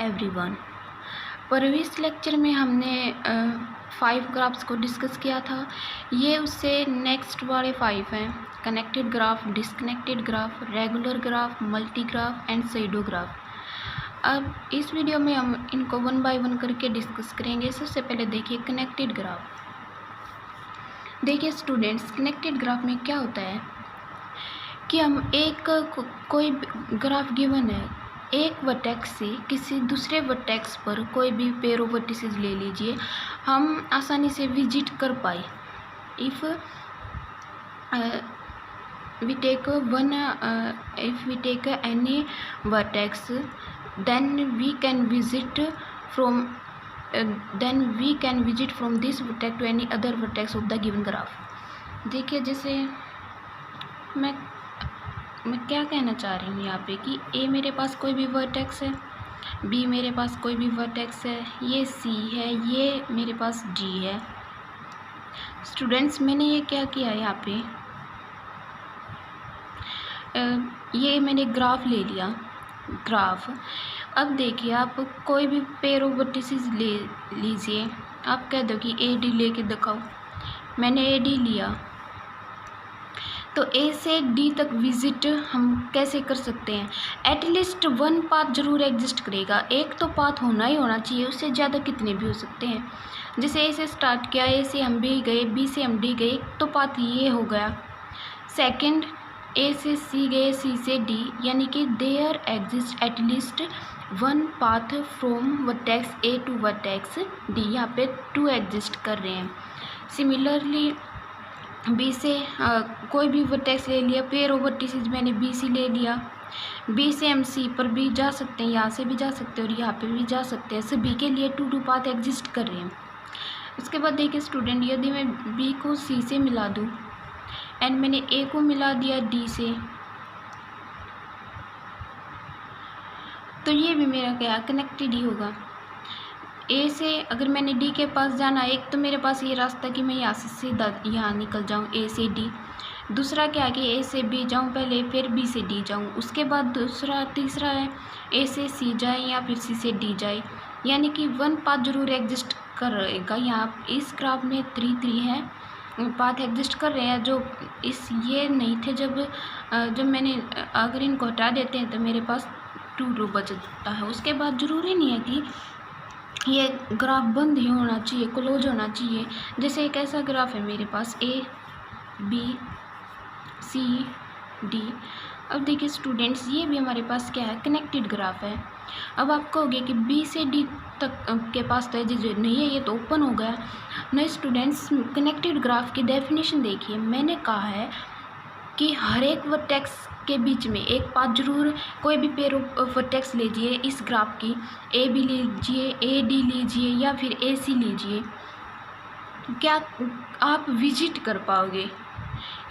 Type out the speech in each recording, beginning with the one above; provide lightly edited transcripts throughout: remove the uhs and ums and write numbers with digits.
Everyone. Previous lecture में हमने 5 graphs को डिस्कस किया था। ये उससे नेक्स्ट वाले 5 हैं: connected graph, disconnected graph, regular graph, multi graph and shadow graph. अब इस वीडियो में हम इनको 1 बाय 1 करके डिस्कस करेंगे। सबसे पहले देखिए कनेक्टेड ग्राफ। देखिए स्टूडेंट्स, कनेक्टेड ग्राफ में क्या होता है कि हम कोई ग्राफ गिवन है, एक वर्टेक्स से किसी दूसरे वर्टेक्स पर कोई भी पेयर ऑफ वर्टिसेस ले लीजिए, हम आसानी से विजिट कर पाए। If we take any vertex then we can visit from this vertex to any other vertex of the given graph। देखिए, जैसे मैं क्या कहना चाह रही हूँ यहाँ पे कि A मेरे पास कोई भी वर्टेक्स है, B मेरे पास कोई भी वर्टेक्स है, ये C है, ये मेरे पास D है। स्टूडेंट्स, मैंने ये क्या किया यहाँ पे, ये मैंने ग्राफ ले लिया। ग्राफ, अब देखिए, आप कोई भी पेयर ऑफ वर्टिसेस ले लीजिए। आप कह दो कि ए डी लेके दिखाओ। मैंने ए डी लिया, तो ए से डी तक विजिट हम कैसे कर सकते हैं? एटलीस्ट 1 पाथ जरूर एग्जिस्ट करेगा। एक तो पाथ होना ही होना चाहिए, उससे ज़्यादा कितने भी हो सकते हैं। जैसे ए से स्टार्ट किया, ए से हम बी गए, बी से हम डी गए, तो पाथ ये हो गया। सेकंड, ए से सी गए, सी से डी, यानी कि there exist at least 1 path from vertex A to vertex D. यहाँ पे 2 एग्जिस्ट कर रहे हैं। सिमिलरली बी से कोई भी वर्टेक्स ले लिया, पेयर ऑफ वर्टिसेस मैंने बी सी ले लिया। बी से हम सी पर भी जा सकते हैं, यहाँ से भी जा सकते हैं और यहाँ पे भी जा सकते हैं। सभी के लिए 2 पाथ एग्जिस्ट कर रहे हैं। उसके बाद देखिए स्टूडेंट, यदि मैं बी को सी से मिला दूँ एंड मैंने ए को मिला दिया डी से, तो ये भी मेरा क्या कनेक्टेड ही होगा। ए से अगर मैंने डी के पास जाना, एक तो मेरे पास ये रास्ता कि मैं यहाँ से सीधा यहाँ निकल जाऊँ ए से डी। दूसरा क्या है कि ए से बी जाऊँ पहले, फिर बी से डी जाऊँ। उसके बाद तीसरा है ए से सी जाए या फिर सी से डी जाए, यानी कि 1 पाथ जरूर एग्जिस्ट करेगा। यहाँ इस ग्राफ में 3 है पाथ एग्जिस्ट कर रहे हैं, जो ये नहीं थे। जब मैंने अगर इनको हटा देते हैं तो मेरे पास 2 बचता है। उसके बाद ज़रूरी नहीं है कि ये ग्राफ बंद ही होना चाहिए, क्लोज होना चाहिए। जैसे एक ऐसा ग्राफ है मेरे पास ए बी सी डी। अब देखिए स्टूडेंट्स, ये भी हमारे पास क्या है, कनेक्टेड ग्राफ है। अब आप कहोगे कि बी से डी तक के पास तो नहीं है, ये तो ओपन हो गया। नहीं स्टूडेंट्स, कनेक्टेड ग्राफ की डेफिनेशन देखिए। मैंने कहा है कि हर एक वर्टेक्स के बीच में एक पाथ जरूर, कोई भी पेयर ऑफ वर्टेक्स लीजिए इस ग्राफ की, ए बी लीजिए, ए डी लीजिए या फिर ए सी लीजिए, क्या आप विजिट कर पाओगे?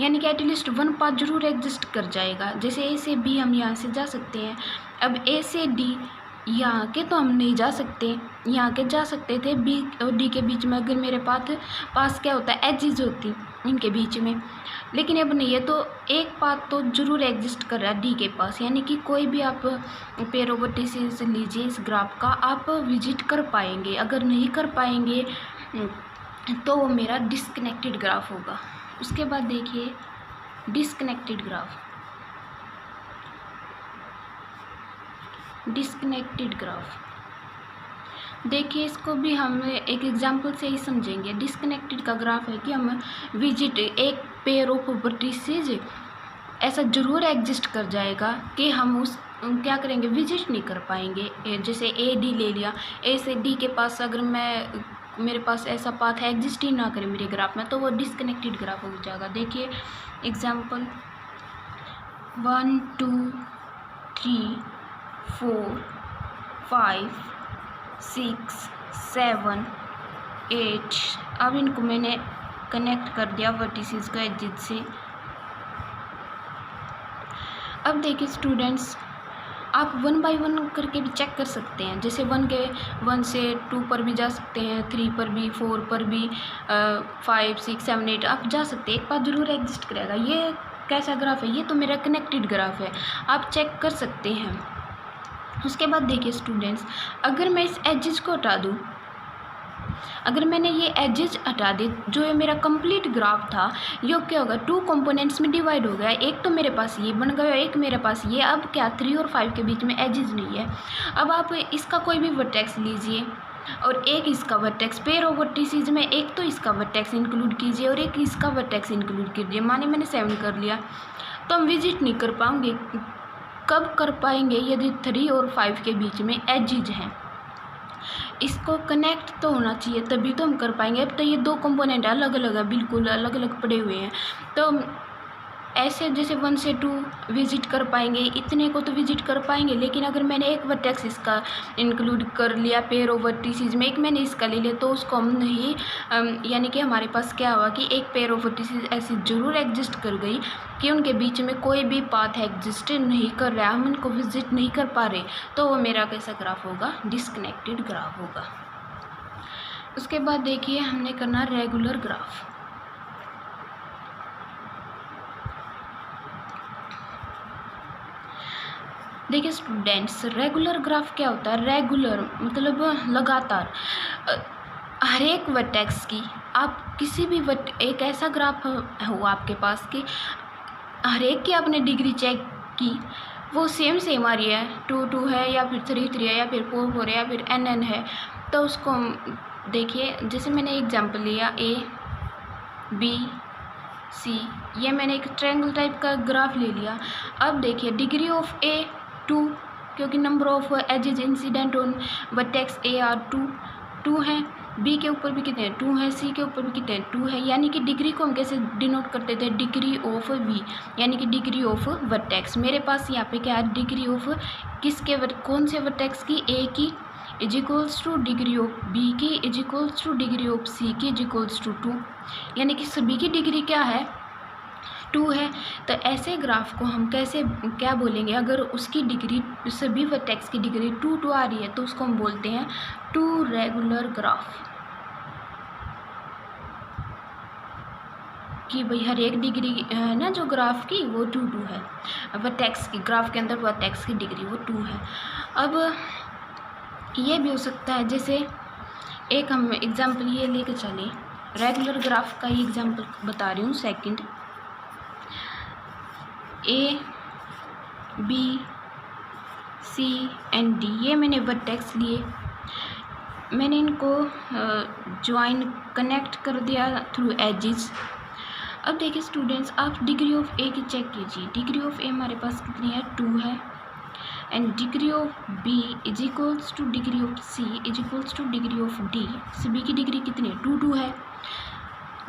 यानी कि एटलीस्ट 1 पाथ जरूर एग्जिस्ट कर जाएगा। जैसे ए से बी हम यहाँ से जा सकते हैं। अब ए से डी यहाँ के तो हम नहीं जा सकते, यहाँ के जा सकते थे। बी और डी के बीच में अगर मेरे पास क्या होता है, एजेस होती इनके बीच में, लेकिन अब नहीं है। तो एक पाथ तो जरूर एग्जिस्ट कर रहा है डी के पास, यानी कि कोई भी आप पेयर ऑफ वर्टिसेस लीजिए इस ग्राफ का, आप विजिट कर पाएंगे। अगर नहीं कर पाएंगे तो वो मेरा डिसकनेक्टेड ग्राफ होगा। उसके बाद देखिए डिसकनेक्टेड ग्राफ। डिसकनेक्टेड ग्राफ देखिए, इसको भी हम एक एग्जांपल से ही समझेंगे। डिसकनेक्टेड का ग्राफ है कि हम विजिट एक पेयर ऑफ वर्टिसेस ऐसा जरूर एग्जिस्ट कर जाएगा कि हम उस क्या करेंगे, विजिट नहीं कर पाएंगे। जैसे ए डी ले लिया, ए से डी के पास अगर मेरे पास ऐसा पाथ एग्जिस्ट ही ना करे मेरे ग्राफ में, तो वो डिसकनेक्टेड ग्राफ हो जाएगा। देखिए एग्जांपल 1 2 3 4 5 6 7 8। अब इनको मैंने कनेक्ट कर दिया वर्टिसेस का एजिट से। अब देखिए स्टूडेंट्स, आप 1 बाय 1 करके भी चेक कर सकते हैं। जैसे 1 से 2 पर भी जा सकते हैं, 3 पर भी, 4 पर भी, 5 6 7 8 आप जा सकते हैं। एक पाथ जरूर एग्जिस्ट करेगा। ये कैसा ग्राफ है? ये तो मेरा कनेक्टेड ग्राफ है, आप चेक कर सकते हैं। उसके बाद देखिए स्टूडेंट्स, अगर मैं इस एजेस को हटा दूँ, अगर मैंने ये एजेस हटा दी, जो ये मेरा कंप्लीट ग्राफ था, ये क्या होगा, 2 कंपोनेंट्स में डिवाइड हो गया। एक तो मेरे पास ये बन गया, एक मेरे पास ये। अब क्या 3 और 5 के बीच में एजेस नहीं है। अब आप इसका कोई भी वर्टेक्स लीजिए और एक इसका वर्टेक्स, पेयर ऑफ वर्टिसेस में एक तो इसका वर्टेक्स इंक्लूड कीजिए और एक इसका वर्टेक्स इंक्लूड कीजिए। माने मैंने 7 कर लिया, तो हम विजिट नहीं कर पाएंगे। कब कर पाएंगे? यदि 3 और 5 के बीच में एजेस हैं। इसको कनेक्ट तो होना चाहिए, तभी तो हम कर पाएंगे। अब तो ये 2 कंपोनेंट अलग अलग है, बिल्कुल अलग अलग पड़े हुए हैं। तो ऐसे जैसे 1 से 2 विजिट कर पाएंगे, इतने को तो विजिट कर पाएंगे। लेकिन अगर मैंने एक वर्टेक्स इसका इंक्लूड कर लिया पेयर ऑफ वर्टिसेस में, एक मैंने इसका ले लिया, तो उसको हम नहीं, यानी कि हमारे पास क्या हुआ कि एक पेयर ऑफ वर्टिसेस ऐसी ज़रूर एग्जिस्ट कर गई कि उनके बीच में कोई भी पाथ एग्जिस्ट नहीं कर रहा, हम उनको विजिट नहीं कर पा रहे। तो वो मेरा कैसा ग्राफ होगा? डिस्कनेक्टेड ग्राफ होगा। उसके बाद देखिए हमने करना रेगुलर ग्राफ। देखिए स्टूडेंट्स, रेगुलर ग्राफ क्या होता है? रेगुलर मतलब लगातार, हर एक वर्टेक्स की आप किसी भी एक ऐसा ग्राफ हो आपके पास कि हर एक की आपने डिग्री चेक की, वो सेम आ रही है, 2 है या फिर 3 है या फिर 4 है या फिर n है। तो उसको देखिए, जैसे मैंने एग्जांपल लिया A B C, ये मैंने एक ट्रायंगल टाइप का ग्राफ ले लिया। अब देखिए डिग्री ऑफ A 2, क्योंकि number of edges incident on vertex A are 2 है। B के ऊपर भी कितने हैं? 2 है। C के ऊपर भी कितने हैं? 2 है। यानी कि डिग्री को हम कैसे डिनोट करते थे? डिग्री ऑफ B, यानी कि डिग्री ऑफ वर्टेक्स। मेरे पास यहाँ पे क्या है? डिग्री ऑफ किसके, कौन से वर्टेक्स की? A की is equals two degree of B की is equals two degree of C की इज इक्वल्स टू 2, यानी कि सभी की डिग्री क्या है? 2 है। तो ऐसे ग्राफ को हम कैसे क्या बोलेंगे? अगर उसकी डिग्री, सभी वर्टेक्स की डिग्री 2 आ रही है, तो उसको हम बोलते हैं 2 रेगुलर ग्राफ। कि भाई हर एक डिग्री है ना जो ग्राफ की, वो 2 है। वर्टेक्स की, ग्राफ के अंदर वर्टेक्स की डिग्री वो 2 है। अब ये भी हो सकता है, जैसे एक हम एग्जाम्पल ये लेके चले, रेगुलर ग्राफ का ही एग्जाम्पल बता रही हूँ। Second A B C and D, ये मैंने वर्टेक्स लिए, मैंने इनको ज्वाइन कनेक्ट कर दिया थ्रू एजेस। अब देखिए स्टूडेंट्स, आप डिग्री ऑफ A की चेक कीजिए। डिग्री ऑफ A हमारे पास कितनी है? 2 है। And degree of B is equals two degree of C is equals two degree of D। सभी की डिग्री कितनी है? 2 है।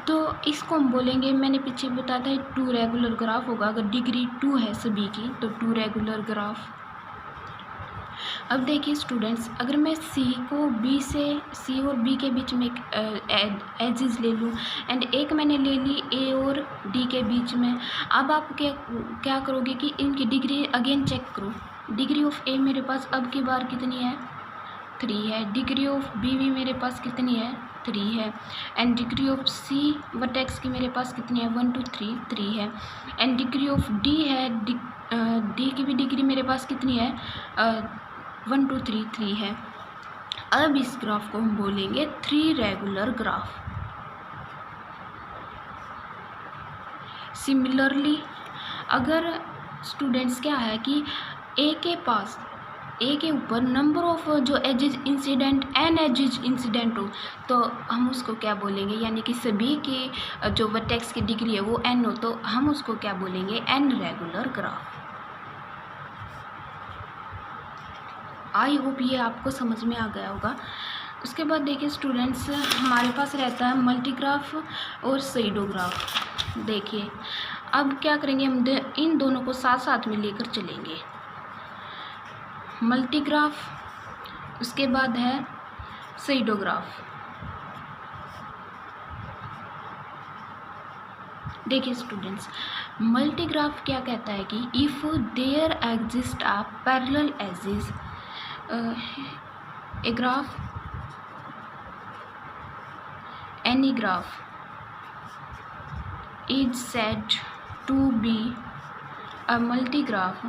तो इसको हम बोलेंगे, मैंने पीछे बताया था 2 रेगुलर ग्राफ होगा। अगर डिग्री 2 है सभी की, तो 2 रेगुलर ग्राफ। अब देखिए स्टूडेंट्स, अगर मैं C और B के बीच में एजेस ले लूँ, एंड एक मैंने ले ली A और D के बीच में। अब आप क्या करोगे कि इनकी डिग्री अगेन चेक करो। डिग्री ऑफ A मेरे पास अब की बार कितनी है? 3 है। डिग्री ऑफ B भी मेरे पास कितनी है? 3 है। And degree of C vertex की मेरे पास कितनी है? 1 2 3 है। एंड डिग्री ऑफ D है, D की भी डिग्री मेरे पास कितनी है? 1 2 3 है। अब इस ग्राफ को हम बोलेंगे 3 रेगुलर ग्राफ। सिमिलरली अगर स्टूडेंट्स क्या है कि A के ऊपर नंबर ऑफ जो edges incident n edges incident हो, तो हम उसको क्या बोलेंगे? यानी कि सभी की जो वर्टेक्स की डिग्री है वो n हो, तो हम उसको क्या बोलेंगे? n regular graph. I hope ये आपको समझ में आ गया होगा। उसके बाद देखिए स्टूडेंट्स, हमारे पास रहता है मल्टीग्राफ और साइडोग्राफ। देखिए अब क्या करेंगे, हम इन दोनों को साथ साथ में लेकर चलेंगे। मल्टीग्राफ, उसके बाद है साइडोग्राफ। देखिए स्टूडेंट्स, मल्टीग्राफ क्या कहता है कि if there exist a parallel edges, a graph, any graph is said to be a multigraph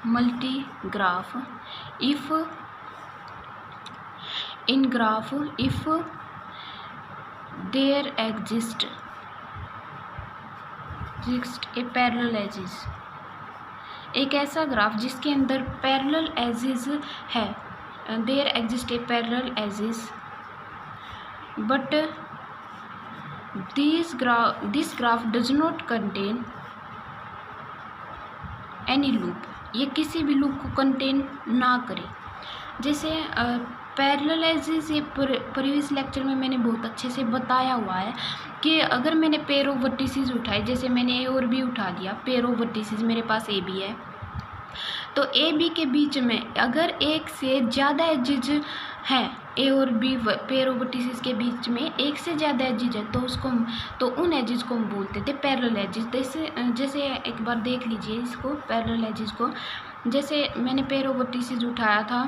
multi-graph if in graph if there exist a parallel edges, एक ऐसा ग्राफ जिसके अंदर पैरेलल एजेस है, there exist a parallel edges but this graph does not contain any loop, ये किसी भी loop को contain ना करे। जैसे पैरेलल एजेस, ये प्रीवियस लेक्चर में मैंने बहुत अच्छे से बताया हुआ है कि अगर मैंने पेयर ऑफ वर्टिसेस उठाए, जैसे मैंने ए और बी उठा दिया, पेयर ऑफ वर्टिसेस मेरे पास ए बी है, तो ए बी के बीच में अगर एक से ज़्यादा एजेज हैं, ए और बी पेयर ऑफ वर्टिसेस के बीच में एक से ज़्यादा एजेज है, तो उन एजेज को हम बोलते थे पैरेलल एजेज। जैसे एक बार देख लीजिए इसको, पैरेलल एजेज को। जैसे मैंने पेयर ऑफ वर्टिसेस उठाया था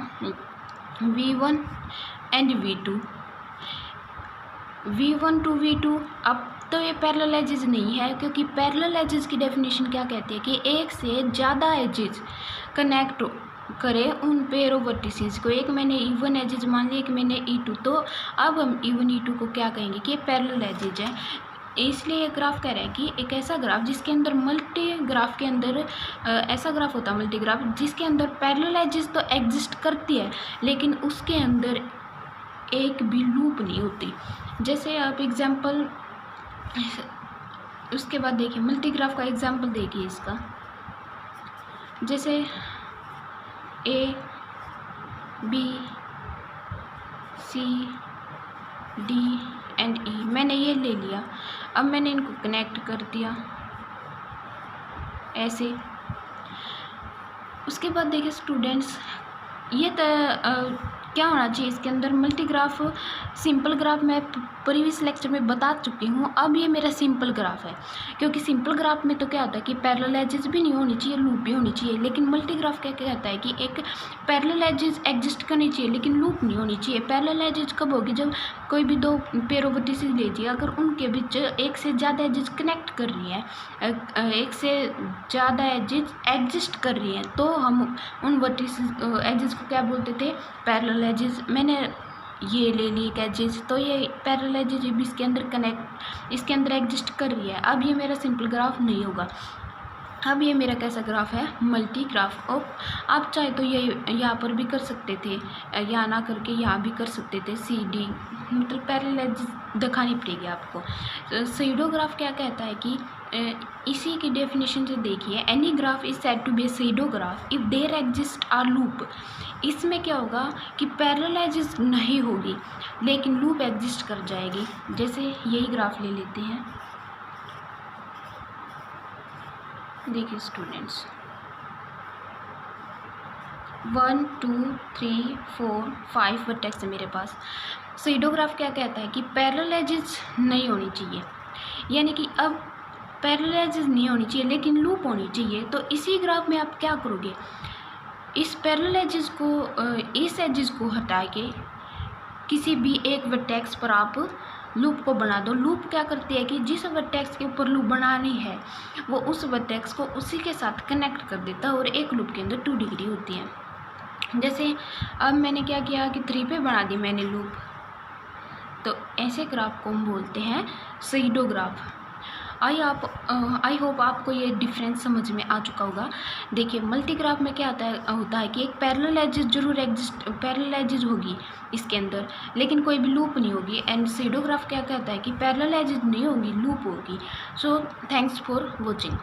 V1 and V2, V1 to V2। अब तो ये पैरेलल एजेस नहीं है, क्योंकि पैरेलल एजेस की डेफिनेशन क्या कहती है कि एक से ज़्यादा एजेस कनेक्ट करे उन पेयर ऑफ वर्टिसेस को। एक मैंने E1 एजेस मान लिया, एक मैंने E2, तो अब हम E1 E2 को क्या कहेंगे कि ये पैरेलल एजेस है। इसलिए ये ग्राफ कह रहा है कि एक ऐसा ग्राफ जिसके अंदर ग्राफ के अंदर ऐसा ग्राफ होता है मल्टी ग्राफ जिसके अंदर पैरेलल एजेस तो एग्जिस्ट करती है, लेकिन उसके अंदर एक भी लूप नहीं होती। जैसे आप एग्जांपल, उसके बाद देखिए मल्टी ग्राफ का एग्जांपल देखिए इसका। जैसे A B C D and E मैंने ये ले लिया, अब मैंने इनको कनेक्ट कर दिया ऐसे। उसके बाद देखिए स्टूडेंट्स, ये क्या होना चाहिए इसके अंदर मल्टीग्राफ, सिंपल ग्राफ मैं प्रीवियस लेक्चर में बता चुकी हूँ। अब ये मेरा सिंपल ग्राफ है, क्योंकि सिंपल ग्राफ में तो क्या होता है कि पैरेलल एजेस भी नहीं होनी चाहिए, लूप भी होनी चाहिए। लेकिन मल्टी ग्राफ क्या कहता है कि एक पैरेलल एजेस एग्जिस्ट करनी चाहिए लेकिन लूप नहीं होनी चाहिए। पैरेलल एजेस कब होगी, जब कोई भी दो पेयर ऑफ वर्टिसेस लीजिए, अगर उनके बीच एक से ज़्यादा एजेस कनेक्ट कर रही है, एक से ज़्यादा एजेस एग्जिस्ट कर रही हैं, तो हम उन वर्टिसेस एजेस को क्या बोलते थे, पैरेलल एजेस। मैंने ये ले ली एक एजेस, तो ये पैरेलल एजेस भी इसके अंदर एग्जिस्ट कर रही है। अब ये मेरा सिंपल ग्राफ नहीं होगा, अब ये मेरा कैसा ग्राफ है, मल्टी ग्राफ। और आप चाहे तो ये यहाँ पर भी कर सकते थे, यहाँ ना करके यहाँ भी कर सकते थे। सी डी मतलब पैरेलल एजेस दिखानी पड़ेगी आपको। स्यूडो ग्राफ क्या कहता है कि इसी की डेफिनेशन से देखिए, any graph is said to be a pseudo graph if there exist are loop. इसमें क्या होगा कि पैरेलल एजेस नहीं होगी लेकिन लूप एग्जिस्ट कर जाएगी। जैसे यही ग्राफ ले लेते हैं, देखिए स्टूडेंट्स, 1 2 3 4 5 वर्टेक्स है मेरे पास। स्यूडो ग्राफ क्या कहता है कि पैरेलल एजेस नहीं होनी चाहिए, यानी कि अब पैरेलल एजेस नहीं होनी चाहिए लेकिन लूप होनी चाहिए। तो इसी ग्राफ में आप क्या करोगे, इस पैरेलल एजेस को, इस एजेस को हटा के किसी भी एक वर्टेक्स पर आप लूप को बना दो। लूप क्या करती है कि जिस वर्टेक्स के ऊपर लूप बनानी है वो उस वर्टेक्स को उसी के साथ कनेक्ट कर देता है, और एक लूप के अंदर 2 डिग्री होती है। जैसे अब मैंने क्या किया कि 3 पे बना दी मैंने लूप, तो ऐसे ग्राफ को हम बोलते हैं स्यूडो ग्राफ। आई होप आपको ये डिफरेंस समझ में आ चुका होगा। देखिए मल्टी ग्राफ में क्या होता है कि एक पैरेलल एजेस जरूर पैरेलल एजेस होगी इसके अंदर, लेकिन कोई भी लूप नहीं होगी। एंड स्यूडो ग्राफ क्या कहता है कि पैरेलल एजेस नहीं होगी, लूप होगी। So thanks for watching.